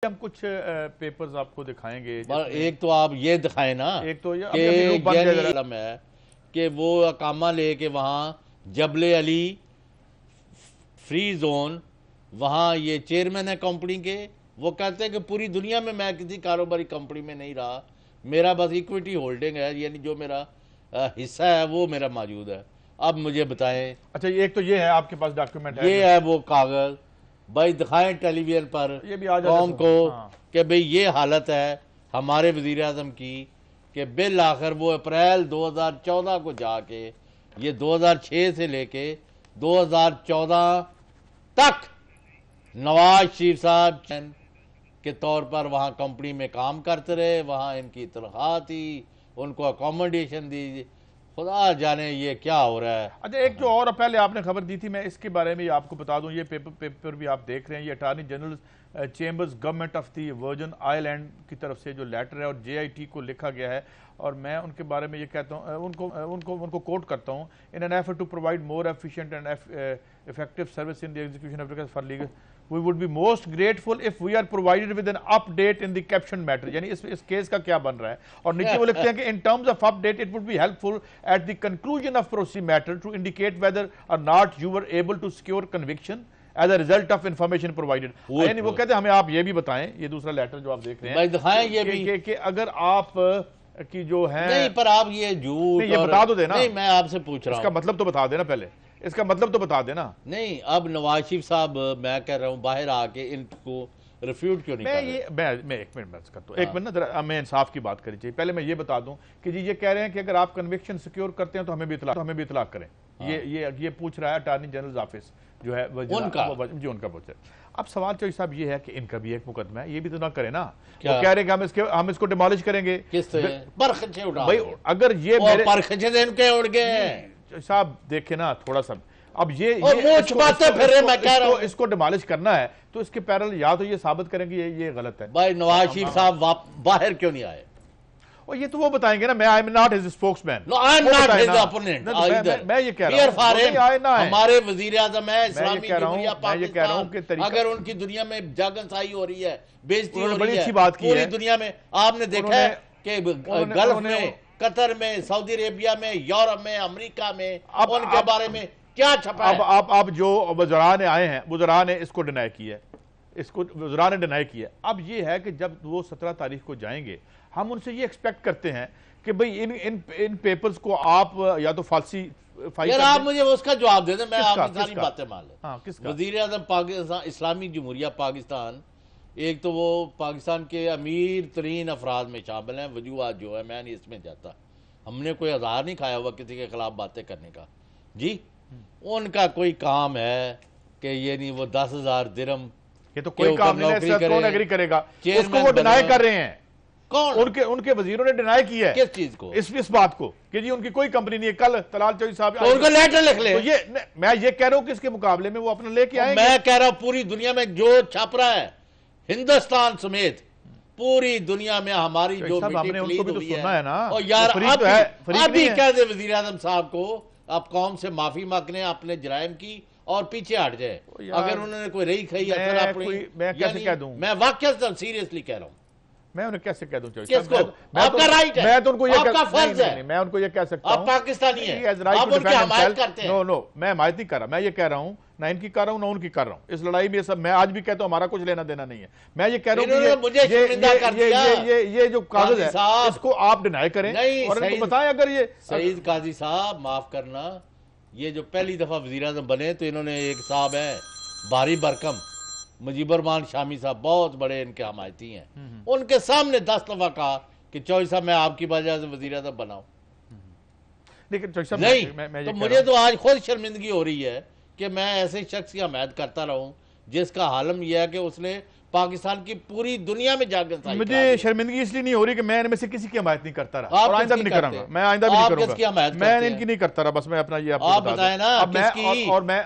ہم کچھ پیپرز آپ کو دکھائیں گے. ایک تو آپ یہ دکھائیں نا ایک تو علم ہے کہ وہ اقامہ لے کے وہاں جبل علی فری زون وہاں یہ چیئرمین ہے کمپنی کے. وہ کہتے ہیں کہ پوری دنیا میں میں کسی کاروباری کمپنی میں نہیں رہا, میرا بس ایکویٹی ہولڈنگ ہے, یعنی جو میرا حصہ ہے وہ میرا موجود ہے. اب مجھے بتائیں. اچھا ایک تو یہ ہے آپ کے پاس ڈاکیومنٹ ہے, یہ ہے وہ کاغذ. بھائی دکھائیں ٹیلی ویژن پر قوم کو کہ بھئی یہ حالت ہے ہمارے وزیر اعظم کی کہ بالآخر وہ اپریل 2014 کو جا کے یہ 2006 سے لے کے 2014 تک نواز شریف صاحب کے طور پر وہاں کمپنی میں کام کرتے رہے, وہاں ان کی تنخواہ تھی, ان کو اکوموڈیشن دی. خدا جانے یہ کیا ہو رہا ہے. اچھا ایک جو اور پہلے آپ نے خبر دی تھی, میں اس کے بارے میں آپ کو بتا دوں. یہ پیپر بھی آپ دیکھ رہے ہیں, یہ attorney general chambers government of the virgin island کی طرف سے جو لیٹر ہے اور JIT کو لکھا گیا ہے, اور میں ان کے بارے میں یہ کہتا ہوں, ان کو کوٹ کرتا ہوں. In an effort to provide more efficient and effective service in the execution of requests for legal, we would be most grateful if we are provided with an update in the caption matter. یعنی اس case کا کیا بن رہا ہے, اور نیچے وہ لکھتے ہیں کہ in terms of update it would be helpful at the conclusion of proceeding matter to indicate whether or not you were able to secure conviction as a result of information provided. یعنی وہ کہتے ہیں ہمیں آپ یہ بھی بتائیں, یہ دوسرا لیٹر جو آپ دیکھ رہے ہیں, دکھائیں یہ بھی کہ اگر آپ کی جو ہے نہیں, پر آپ یہ جھوٹ یہ بتا دو دینا. نہیں میں آپ سے پوچھ رہا ہوں, اس کا مطلب تو بتا دینا پہلے, اس کا مطلب تو بتا دینا. نہیں اب نواز شریف صاحب میں کہہ رہا ہوں باہر آ کے ان کو ریفیوٹ کیوں نہیں کر رہے. میں ایک منٹ بات کرتا ہوں, ایک منٹ ذرا ہمیں انصاف کی بات کرنی چاہیے. پہلے میں یہ بتا دوں کہ جی یہ کہہ رہے ہیں کہ اگر آپ کنوکشن سیکیور کرتے ہیں تو ہمیں بھی اطلاع کریں. یہ پوچھ رہا ہے اٹارنی جنرل آفس جو ہے ان کا پوچھ رہا ہے. اب سوال چوہی صاحب یہ ہے کہ ان کا بھی ایک مقدمہ ہے, یہ بھی تو نہ کریں نا. وہ کہہ رہے ہیں کہ ہم اس کو ڈیمالش کریں گے. کس پرخچے اٹھا بھائی اگر یہ پرخچے سے ان کے اڑ گئے صاحب دیکھیں نا تھوڑا سا. اب یہ اس کو ڈیمالش کرنا ہے تو اس کے پیرل یا تو یہ ثابت کریں گے یہ غلط ہے. بھائی نواز شریف صاحب باہر کیوں نہیں آئے, اور یہ تو وہ بتائیں گے نا. میں I'm not his spokesman. No, I'm not his opponent either. میں یہ کہہ رہا ہوں ہمارے وزیر اعظم ہے اسلامی جمہوریہ پاکستان, اگر ان کی دنیا میں جاگنسائی ہو رہی ہے, بےزتی ہو رہی ہے پوری دنیا میں, آپ نے دیکھا ہے کہ گلف میں, قطر میں, سعودی عربیہ میں, یورپ میں, امریکہ میں ان کے بارے میں کیا چھپا ہے. اب جو وزراء نے آئے ہیں, وزراء نے اس کو ڈینائی کیا ہے, وزراء نے ڈینائی کیا. اب یہ ہے کہ جب وہ 17 تاریخ کو جائیں گے, ہم ان سے یہ ایکسپیکٹ کرتے ہیں کہ بھئی ان پیپرز کو آپ یا تو فالسی فائل یار آپ مجھے اس کا جواب دے دیں, میں آپ کی ساری باتیں مان لیں. وزیر اعظم پاکستان اسلامی جمہوریہ پاکستان, ایک تو وہ پاکستان کے امیر ترین افراد میں شامل ہیں. وجوہات جو ہے میں نہیں اس میں جاتا, ہم نے کوئی ہزار نہیں کھایا ہوا کسی کے خلاف باتیں کرنے کا. جی ان کا کوئی کام ہے کہ یہ نہیں وہ 10,000 درہم, یہ تو کوئی کام نہیں ہے. کون ایگری کرے گا, اس کو وہ ڈینائی کر رہے ہیں. کون ان کے وزیروں نے ڈینائی کی ہے کس چیز کو, اس بات کو کہ جی ان کی کوئی کمپنی نہیں ہے. کل طلال چوہدری صاحب تو ان کو لیٹر لکھ لیں. میں یہ کہہ رہا ہوں کہ اس کے مقابلے میں وہ اپنا لے کے آئیں گے. میں کہہ رہا ہوں پوری دنیا میں جو چھپ رہا ہے, ہندوستان سمیت پوری دنیا میں ہماری جو میٹنگ پلید ہوئی ہے, اور یار ابھی کہہ دے وزیر اعظم صاحب کو آپ قوم سے معافی مانگنے اپنے جرائم کی اور پیچھے ہٹ جائے. اگر انہوں نے کوئی رہی کھائی میں کیسے کہہ دوں, میں واقعی سیریسلی کہہ رہا ہوں, میں انہیں کیسے کہہ دوں کس کو, آپ کا رائٹ ہے, آپ کا فرض ہے, میں ان کو یہ کہہ سکتا ہوں آپ پاکستانی ہیں, آپ ان کی حمایت کرتے ہیں. نو میں حمایت نہیں کر رہا, میں یہ کہہ رہا ہوں نہ ان کی کر رہا ہوں نہ ان کی کر رہا ہوں. اس لڑائی میں سب میں آج بھی کہتا ہوں ہمارا کچھ لینا دینا نہیں ہے. میں یہ کہہ رہا ہوں کہ یہ جو کاغذ ہے اس کو آپ ڈینائی کریں اور ان کو بتائیں. اگر یہ سعید قاضی صاحب معاف کرنا, یہ جو پہلی دفعہ وزیر اعظم بنے تو انہوں نے ایک صاحب ہیں بھاری برکم مجیب الرحمان شامی صاحب, بہت بڑے ان کے حمایتی ہیں, ان کے سامنے 10 دفعہ کہا کہ چوہدری صاحب میں آپ کی وجہ سے وزیر اعظم بناؤں. نہیں تو مجھے تو آج خود شرمندگی ہو رہی ہے کہ میں ایسے شخص کی حمایت کرتا رہوں جس کا حالم یہ ہے کہ اس نے پاکستان کی پوری دنیا میں جاگنسائی. مجھے شرمندگی اس لیے نہیں ہو رہی کہ میں ان میں سے کسی کی حمایت نہیں کرتا رہا, اور آئندہ بھی نہیں کروں گا. میں آئندہ بھی نہیں کروں گا, میں ان کی نہیں کرتا رہا. بس میں اپنا یہ آپ بتائیں نا. اور میں